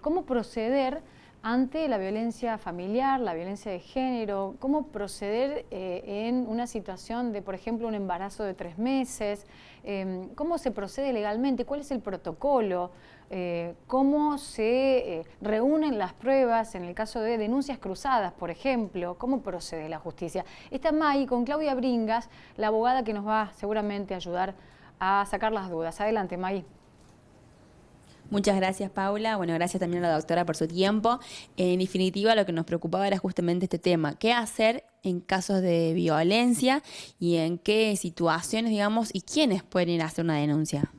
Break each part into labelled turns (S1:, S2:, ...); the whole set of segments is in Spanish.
S1: ¿Cómo proceder ante la violencia familiar, la violencia de género? ¿Cómo proceder en una situación de, por ejemplo, un embarazo de 3 meses? ¿Cómo se procede legalmente? ¿Cuál es el protocolo? ¿Cómo se reúnen las pruebas en el caso de denuncias cruzadas, por ejemplo? ¿Cómo procede la justicia? Está May con Claudia Bringas, la abogada que nos va seguramente a ayudar a sacar las dudas. Adelante, May.
S2: Muchas gracias, Paula. Bueno, gracias también a la doctora por su tiempo. En definitiva, lo que nos preocupaba era justamente este tema. ¿Qué hacer en casos de violencia y en qué situaciones, digamos, y quiénes pueden ir a hacer una denuncia?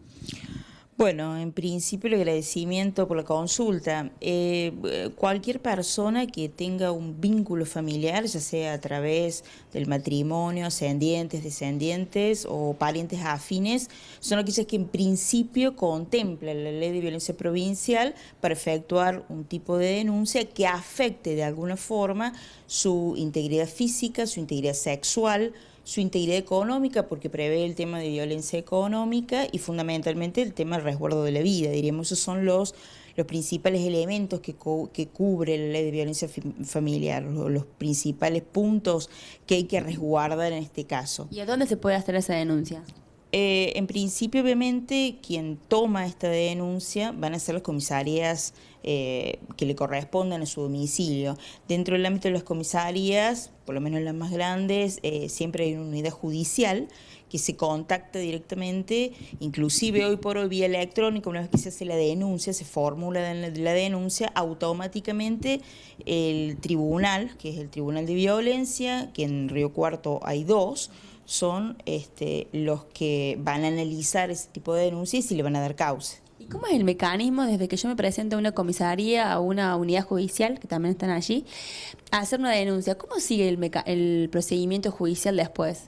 S3: Bueno, en principio el agradecimiento por la consulta. Cualquier persona que tenga un vínculo familiar, ya sea a través del matrimonio, ascendientes, descendientes o parientes afines, son aquellas que en principio contemplan la ley de violencia provincial para efectuar un tipo de denuncia que afecte de alguna forma su integridad física, su integridad sexual, su integridad económica, porque prevé el tema de violencia económica y fundamentalmente el tema del resguardo de la vida. Diríamos, esos son los principales elementos que cubre la ley de violencia familiar, los principales puntos que hay que resguardar en este caso.
S2: ¿Y a dónde se puede hacer esa denuncia?
S3: En principio, obviamente, quien toma esta denuncia van a ser las comisarías que le correspondan a su domicilio. Dentro del ámbito de las comisarías, por lo menos las más grandes, siempre hay una unidad judicial que se contacta directamente, inclusive hoy por hoy vía electrónica. Una vez que se hace la denuncia, se formula la denuncia, automáticamente el tribunal, que es el Tribunal de Violencia, que en Río Cuarto hay 2, son los que van a analizar ese tipo de denuncias y si le van a dar causa.
S2: ¿Y cómo es el mecanismo desde que yo me presento a una comisaría, a una unidad judicial, que también están allí, a hacer una denuncia? ¿Cómo sigue el procedimiento judicial después?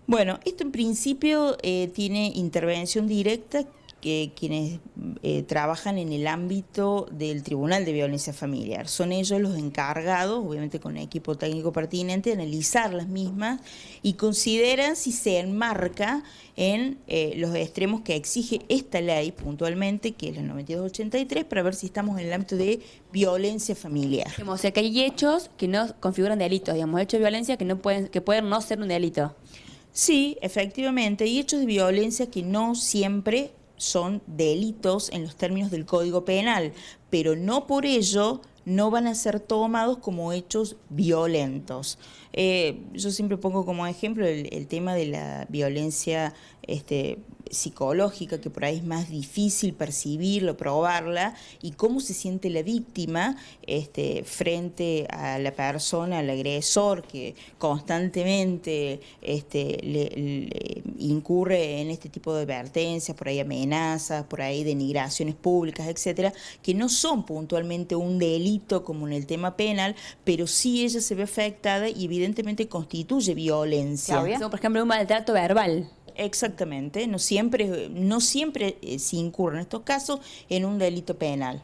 S3: Bueno, esto en principio tiene intervención directa que quienes trabajan en el ámbito del Tribunal de Violencia Familiar. Son ellos los encargados, obviamente con equipo técnico pertinente, de analizar las mismas y consideran si se enmarca en los extremos que exige esta ley puntualmente, que es la 9283, para ver si estamos en el ámbito de violencia familiar.
S2: O sea, que hay hechos que no configuran delitos, digamos, hechos de violencia que pueden no ser un delito.
S3: Sí, efectivamente, hay hechos de violencia que no siempre son delitos en los términos del Código Penal, pero no por ello no van a ser tomados como hechos violentos. Yo siempre pongo como ejemplo el tema de la violencia psicológica, que por ahí es más difícil percibirlo, probarla, y cómo se siente la víctima frente a la persona, al agresor, que constantemente le incurre en este tipo de advertencias, por ahí amenazas, por ahí denigraciones públicas, etcétera, que no son puntualmente un delito como en el tema penal, pero sí ella se ve afectada y evidentemente constituye violencia.
S2: Por ejemplo, un maltrato verbal.
S3: Exactamente, no siempre se incurre en estos casos en un delito penal.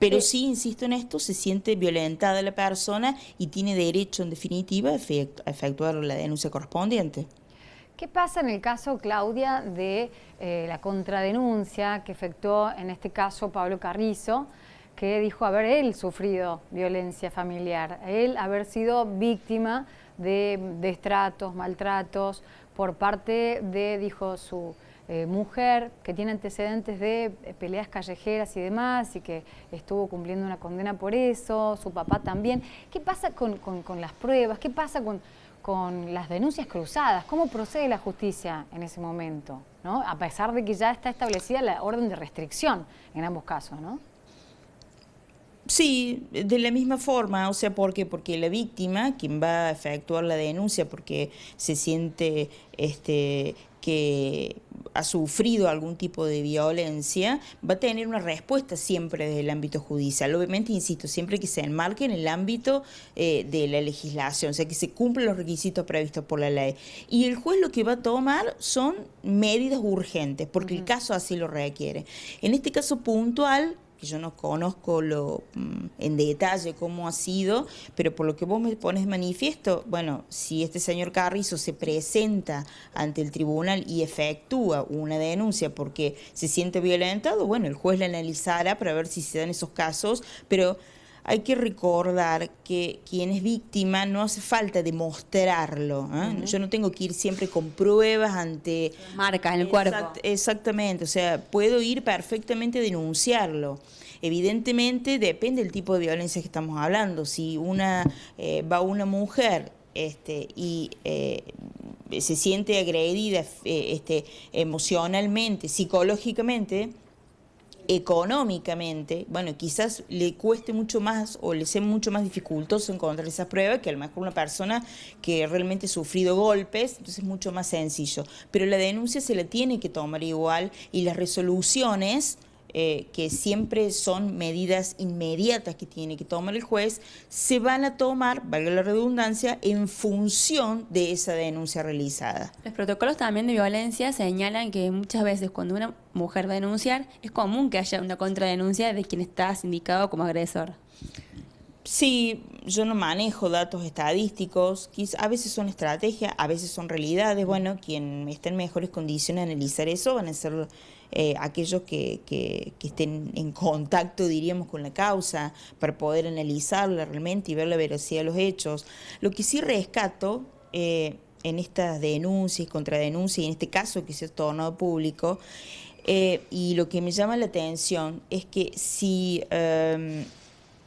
S3: Pero sí, insisto en esto, se siente violentada la persona y tiene derecho, en definitiva, a efectuar la denuncia correspondiente.
S1: ¿Qué pasa en el caso, Claudia, de la contradenuncia que efectuó en este caso Pablo Carrizo, que dijo haber él sufrido violencia familiar, él haber sido víctima de destratos, maltratos por parte de, dijo, su mujer, que tiene antecedentes de peleas callejeras y demás, y que estuvo cumpliendo una condena por eso, su papá también? ¿Qué pasa con las pruebas? ¿Qué pasa con las denuncias cruzadas? ¿Cómo procede la justicia en ese momento, ¿no? A pesar de que ya está establecida la orden de restricción en ambos casos, ¿no?
S3: Sí, de la misma forma, o sea, ¿por qué? Porque la víctima, quien va a efectuar la denuncia porque se siente que ha sufrido algún tipo de violencia, va a tener una respuesta siempre desde el ámbito judicial. Obviamente, insisto, siempre que se enmarque en el ámbito de la legislación, o sea, que se cumplen los requisitos previstos por la ley. Y el juez lo que va a tomar son medidas urgentes, porque el caso así lo requiere. En este caso puntual, porque yo no conozco en detalle cómo ha sido, pero por lo que vos me pones de manifiesto, bueno, si este señor Carrizo se presenta ante el tribunal y efectúa una denuncia porque se siente violentado, bueno, el juez la analizará para ver si se dan esos casos, pero hay que recordar que quien es víctima no hace falta demostrarlo, ¿eh? Yo no tengo que ir siempre con pruebas ante...
S2: Marcas en el cuerpo.
S3: Exactamente, o sea, puedo ir perfectamente a denunciarlo. Evidentemente depende del tipo de violencia que estamos hablando. Si va una mujer y se siente agredida emocionalmente, psicológicamente, económicamente, bueno, quizás le cueste mucho más o le sea mucho más dificultoso encontrar esas pruebas que a lo mejor una persona que realmente ha sufrido golpes, entonces es mucho más sencillo. Pero la denuncia se la tiene que tomar igual y las resoluciones, que siempre son medidas inmediatas que tiene que tomar el juez, se van a tomar, valga la redundancia, en función de esa denuncia realizada.
S2: Los protocolos también de violencia señalan que muchas veces cuando una mujer va a denunciar, es común que haya una contradenuncia de quien está sindicado como agresor.
S3: Sí, yo no manejo datos estadísticos, a veces son estrategias, a veces son realidades. Bueno, quien esté en mejores condiciones de analizar eso van a ser aquellos que estén en contacto, diríamos, con la causa para poder analizarla realmente y ver la veracidad de los hechos. Lo que sí rescato en estas denuncias, contradenuncias y en este caso que se ha tornado público, y lo que me llama la atención es que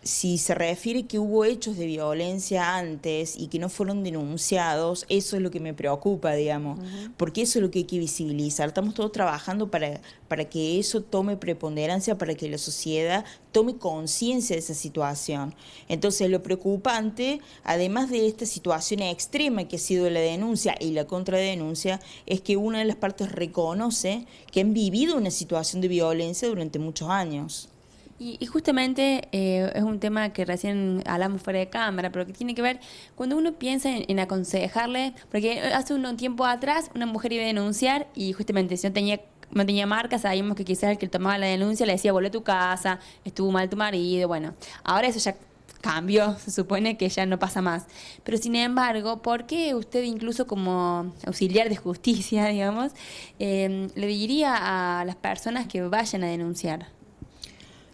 S3: si se refiere que hubo hechos de violencia antes y que no fueron denunciados, eso es lo que me preocupa, digamos, porque eso es lo que hay que visibilizar. Estamos todos trabajando para que eso tome preponderancia, para que la sociedad tome conciencia de esa situación. Entonces, lo preocupante, además de esta situación extrema que ha sido la denuncia y la contradenuncia, es que una de las partes reconoce que han vivido una situación de violencia durante muchos años.
S2: Y justamente es un tema que recién hablamos fuera de cámara, pero que tiene que ver cuando uno piensa en aconsejarle, porque hace un tiempo atrás una mujer iba a denunciar y justamente si no tenía marca, sabíamos que quizás el que tomaba la denuncia le decía, vuelve a tu casa, estuvo mal tu marido, bueno, ahora eso ya cambió, se supone que ya no pasa más. Pero sin embargo, ¿por qué usted incluso como auxiliar de justicia, digamos, le diría a las personas que vayan a denunciar?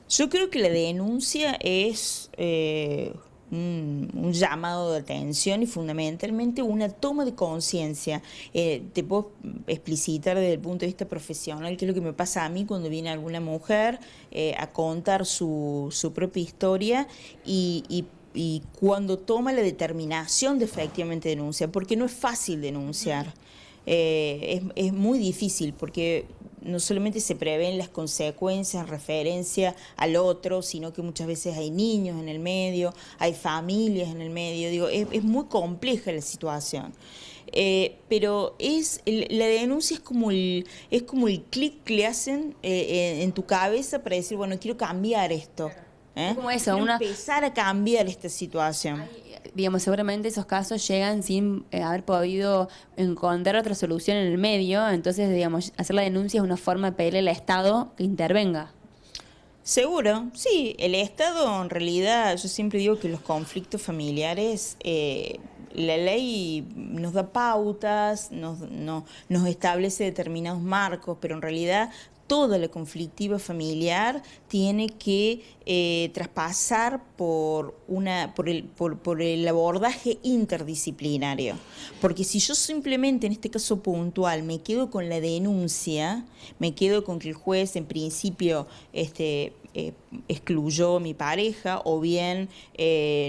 S3: Yo creo que la denuncia es un llamado de atención y fundamentalmente una toma de conciencia. Te puedo explicitar desde el punto de vista profesional qué es lo que me pasa a mí cuando viene alguna mujer a contar su propia historia y cuando toma la determinación de efectivamente denunciar, porque no es fácil denunciar. Es muy difícil porque no solamente se prevén las consecuencias en referencia al otro, sino que muchas veces hay niños en el medio, hay familias en el medio, digo, es muy compleja la situación. Pero la denuncia es como el clic que le hacen en tu cabeza para decir, bueno, quiero cambiar esto.
S2: Es como eso,
S3: empezar a cambiar esta situación.
S2: Digamos, seguramente esos casos llegan sin haber podido encontrar otra solución en el medio, entonces, digamos, hacer la denuncia es una forma de pedirle al Estado que intervenga.
S3: Seguro, sí, el Estado en realidad, yo siempre digo que los conflictos familiares, la ley nos da pautas, nos establece determinados marcos, pero en realidad toda la conflictiva familiar tiene que traspasar por el abordaje interdisciplinario. Porque si yo simplemente en este caso puntual me quedo con la denuncia, me quedo con que el juez en principio excluyó a mi pareja o bien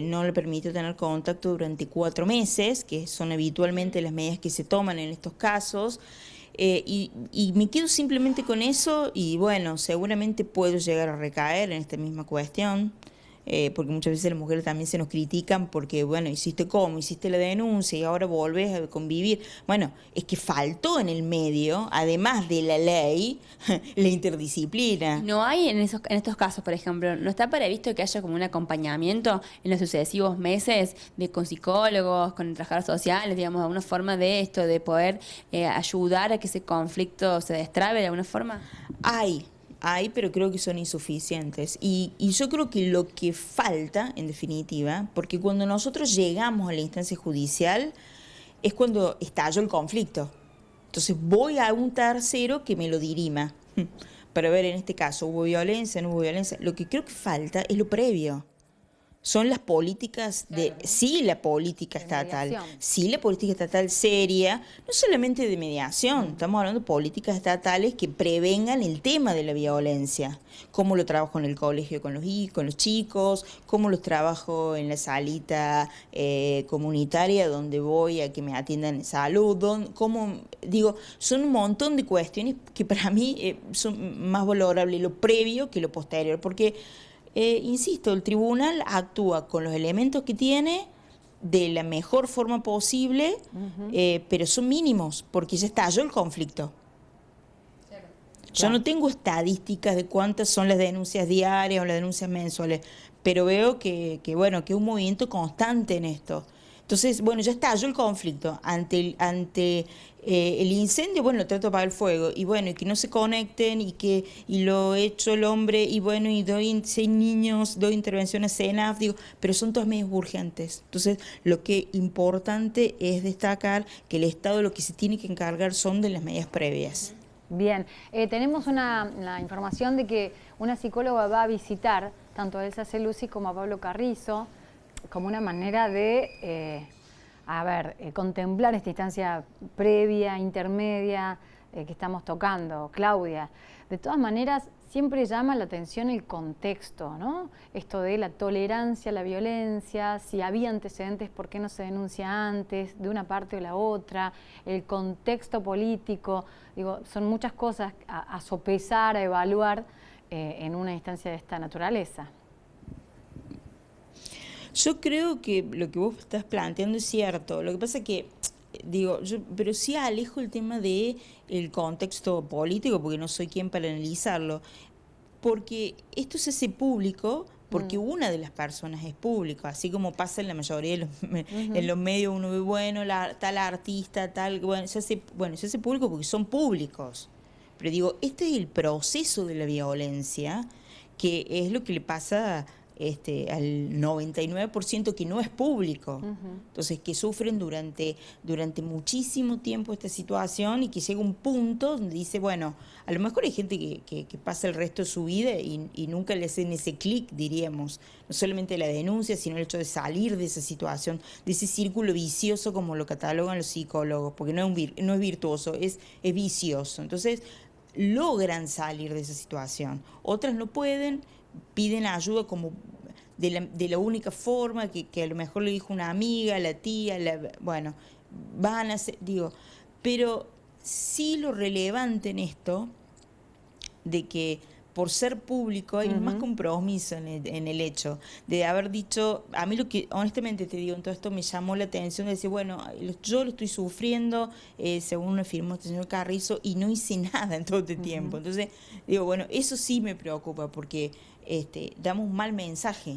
S3: no le permitió tener contacto durante 4 meses, que son habitualmente las medidas que se toman en estos casos, y me quedo simplemente con eso y bueno, seguramente puedo llegar a recaer en esta misma cuestión, porque muchas veces las mujeres también se nos critican porque, bueno, hiciste la denuncia y ahora volvés a convivir. Bueno, es que faltó en el medio, además de la ley, la interdisciplina.
S2: No hay en estos casos, por ejemplo, ¿no está previsto que haya como un acompañamiento en los sucesivos meses con psicólogos, con trabajadores sociales, digamos, alguna forma de esto, de poder ayudar a que ese conflicto se destrabe de alguna forma?
S3: hay, pero creo que son insuficientes. Y yo creo que lo que falta, en definitiva, porque cuando nosotros llegamos a la instancia judicial, es cuando estalló el conflicto. Entonces voy a un tercero que me lo dirima, para ver en este caso, ¿hubo violencia, no hubo violencia? Lo que creo que falta es lo previo. Son las políticas
S1: Claro, ¿no?
S3: sí, la política
S1: De
S3: estatal,
S1: mediación.
S3: sí, la política estatal seria, no solamente de mediación, estamos hablando de políticas estatales que prevengan el tema de la violencia, cómo lo trabajo en el colegio con con los chicos, cómo los trabajo en la salita comunitaria donde voy a que me atiendan en salud, cómo, digo, son un montón de cuestiones que para mí son más valorables lo previo que lo posterior, porque insisto, el tribunal actúa con los elementos que tiene de la mejor forma posible, pero son mínimos, porque ya estalló el conflicto. Yo no tengo estadísticas de cuántas son las denuncias diarias o las denuncias mensuales, pero veo bueno, que es un movimiento constante en esto. Entonces, bueno, ya estalló el conflicto. Ante el incendio, bueno, trato de apagar el fuego. Y bueno, y que no se conecten y lo hecho el hombre, y bueno, y doy 6 niños, doy intervención a CENAF, digo, pero son todas medidas urgentes. Entonces, lo que es importante es destacar que el Estado lo que se tiene que encargar son de las medidas previas.
S1: Bien, tenemos la información de que una psicóloga va a visitar tanto a Elsa Celuzzi como a Pablo Carrizo, como una manera de, contemplar esta instancia previa, intermedia, que estamos tocando, Claudia. De todas maneras, siempre llama la atención el contexto, ¿no? Esto de la tolerancia a la violencia, si había antecedentes, ¿por qué no se denuncia antes, de una parte o la otra? El contexto político, digo, son muchas cosas a sopesar, a evaluar en una instancia de esta naturaleza.
S3: Yo creo que lo que vos estás planteando es cierto. Lo que pasa es que, digo, pero sí alejo el tema de el contexto político, porque no soy quien para analizarlo. Porque esto se hace público porque una de las personas es público, así como pasa en la mayoría de en los medios, uno ve, bueno, tal artista, tal, bueno, se hace público porque son públicos. Pero digo, este es el proceso de la violencia, que es lo que le pasa al 99% que no es público. Entonces, que sufren durante muchísimo tiempo esta situación y que llega un punto donde dice, bueno, a lo mejor hay gente que pasa el resto de su vida y nunca le hacen ese clic, diríamos, no solamente la denuncia, sino el hecho de salir de esa situación, de ese círculo vicioso como lo catalogan los psicólogos, porque no es virtuoso, es vicioso. Entonces, logran salir de esa situación. Otras no pueden, piden ayuda como de la única forma que a lo mejor le dijo una amiga, la tía, bueno, van a hacer, digo, pero sí lo relevante en esto, de que por ser público hay más compromiso en el hecho de haber dicho, a mí lo que honestamente te digo, en todo esto me llamó la atención de decir, bueno, yo lo estoy sufriendo, según me afirmó este señor Carrizo, y no hice nada en todo este tiempo. Entonces, digo, bueno, eso sí me preocupa porque damos un mal mensaje.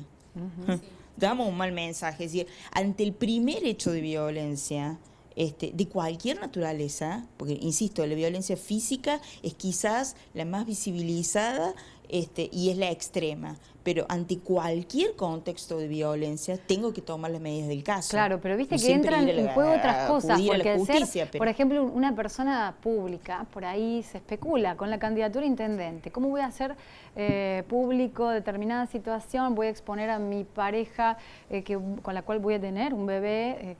S3: Damos un mal mensaje. Es decir, ante el primer hecho de violencia, de cualquier naturaleza, porque insisto, la violencia física es quizás la más visibilizada y es la extrema, pero ante cualquier contexto de violencia tengo que tomar las medidas del caso.
S1: Claro, pero viste
S3: No
S1: que
S3: siempre
S1: entran en juego otras cosas, porque al ser, por ejemplo, una persona pública, por ahí se especula con la candidatura a intendente. ¿Cómo voy a hacer público determinada situación? Voy a exponer a mi pareja con la cual voy a tener un bebé,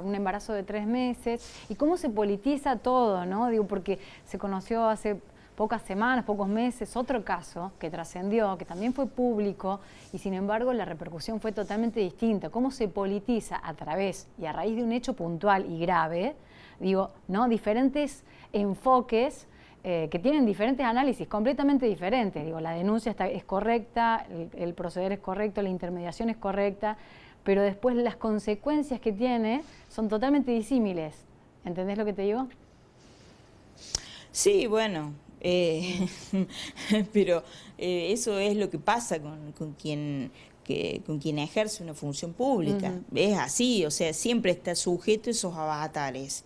S1: un embarazo de 3 meses. ¿Y cómo se politiza todo, no? Digo, porque se conoció hace pocas semanas, pocos meses, otro caso que trascendió, que también fue público y sin embargo la repercusión fue totalmente distinta. ¿Cómo se politiza a través y a raíz de un hecho puntual y grave? Digo, ¿no? Diferentes enfoques que tienen diferentes análisis completamente diferentes. Digo, la denuncia es correcta, el proceder es correcto, la intermediación es correcta, pero después las consecuencias que tiene son totalmente disímiles. ¿Entendés lo que te digo?
S3: Sí, bueno, pero eso es lo que pasa con quien ejerce una función pública. Es así, o sea, siempre está sujeto a esos avatares.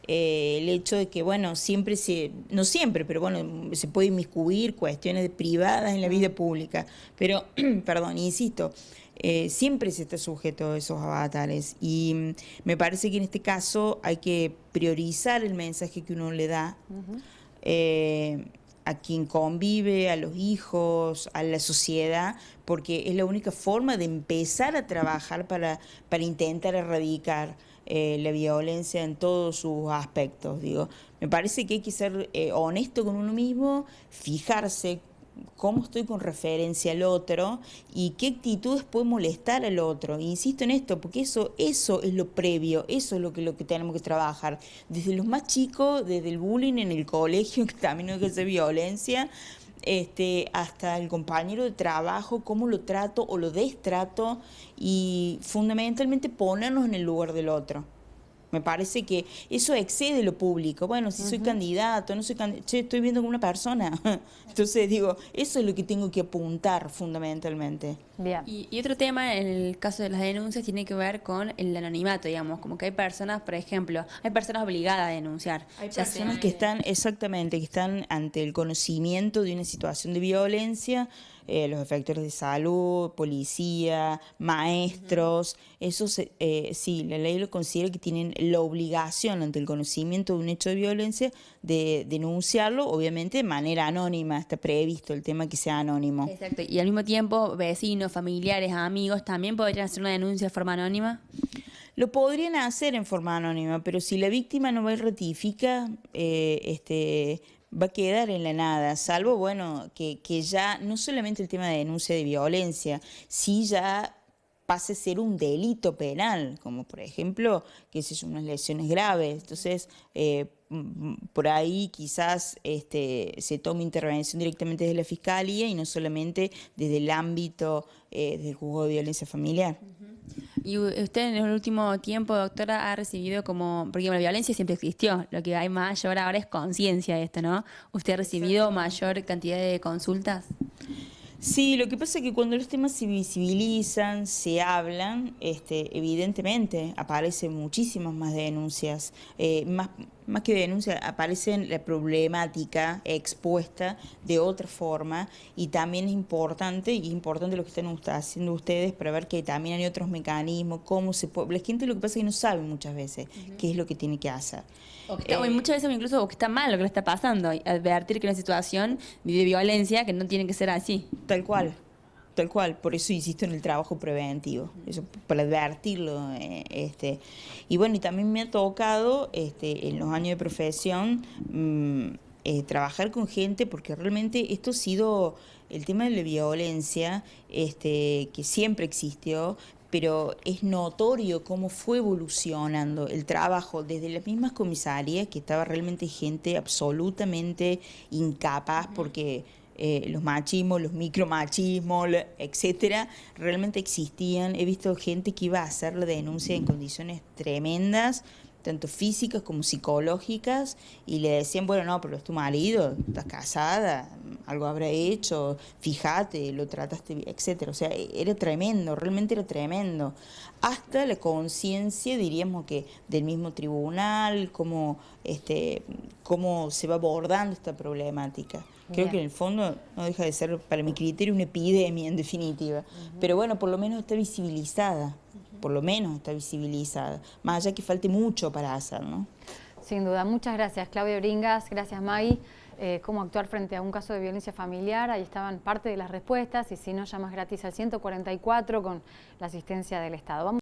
S3: el hecho de que, bueno, no siempre, pero bueno, se puede inmiscuir cuestiones privadas en la vida pública, pero, perdón, insisto, siempre se está sujeto a esos avatares y me parece que en este caso hay que priorizar el mensaje que uno le da a quien convive, a los hijos, a la sociedad, porque es la única forma de empezar a trabajar para intentar erradicar la violencia en todos sus aspectos. Digo, me parece que hay que ser honesto con uno mismo, fijarse cómo estoy con referencia al otro y qué actitudes puede molestar al otro. Insisto en esto, porque eso es lo previo, eso es lo que tenemos que trabajar. Desde los más chicos, desde el bullying en el colegio, que también no es que sea violencia, hasta el compañero de trabajo, cómo lo trato o lo destrato, y fundamentalmente ponernos en el lugar del otro. Me parece que eso excede lo público. Bueno, si soy candidato, no soy candidato, estoy viendo como una persona. Entonces digo, eso es lo que tengo que apuntar fundamentalmente.
S1: Bien.
S2: Y otro tema en el caso de las denuncias tiene que ver con el anonimato, digamos, como que hay personas, por ejemplo, hay personas obligadas a denunciar.
S3: Hay personas que están, exactamente, que están ante el conocimiento de una situación de violencia, los efectores de salud, policía, maestros, esos, sí, la ley lo considera que tienen la obligación ante el conocimiento de un hecho de violencia de denunciarlo, obviamente de manera anónima, está previsto el tema que sea anónimo.
S2: Exacto, y al mismo tiempo vecinos, familiares, amigos, ¿también podrían hacer una denuncia de forma anónima?
S3: Lo podrían hacer en forma anónima, pero si la víctima no va y ratifica, va a quedar en la nada, salvo, bueno, que ya no solamente el tema de denuncia de violencia, sí ya pase a ser un delito penal, como por ejemplo, que son unas lesiones graves. Entonces, por ahí quizás se tome intervención directamente desde la Fiscalía y no solamente desde el ámbito del juzgado de violencia familiar.
S2: Y usted en el último tiempo, doctora, ha recibido porque la violencia siempre existió, lo que hay mayor ahora es conciencia de esto, ¿no? ¿Usted ha recibido mayor cantidad de consultas?
S3: Sí, lo que pasa es que cuando los temas se visibilizan, se hablan, evidentemente aparecen muchísimas más denuncias, más que denuncias, aparecen la problemática expuesta de otra forma, y también es importante lo que están haciendo ustedes para ver que también hay otros mecanismos, cómo se puede. La gente lo que pasa es que no sabe muchas veces qué es lo que tiene que hacer.
S2: O muchas veces incluso que está mal lo que le está pasando, y advertir que una situación de violencia que no tiene que ser así.
S3: Tal cual, por eso insisto en el trabajo preventivo, eso para advertirlo. Y bueno, y también me ha tocado en los años de profesión trabajar con gente, porque realmente esto ha sido el tema de la violencia, que siempre existió, pero es notorio cómo fue evolucionando el trabajo desde las mismas comisarías, que estaba realmente gente absolutamente incapaz, porque los machismos, los micromachismos, etcétera, realmente existían. He visto gente que iba a hacer la denuncia en condiciones tremendas, tanto físicas como psicológicas, y le decían, bueno, no, pero es tu marido, estás casada, algo habrá hecho, fíjate, lo trataste bien, etcétera. O sea, era tremendo, realmente era tremendo. Hasta la conciencia, diríamos que, del mismo tribunal, cómo se va abordando esta problemática. Creo que en el fondo no deja de ser, para mi criterio, una epidemia en definitiva. Pero bueno, por lo menos está visibilizada. Más allá que falte mucho para hacer, ¿no?
S1: Sin duda. Muchas gracias, Claudia Bringas. Gracias, Maggie. Cómo actuar frente a un caso de violencia familiar. Ahí estaban parte de las respuestas, y si no, llamas gratis al 144 con la asistencia del Estado. Vamos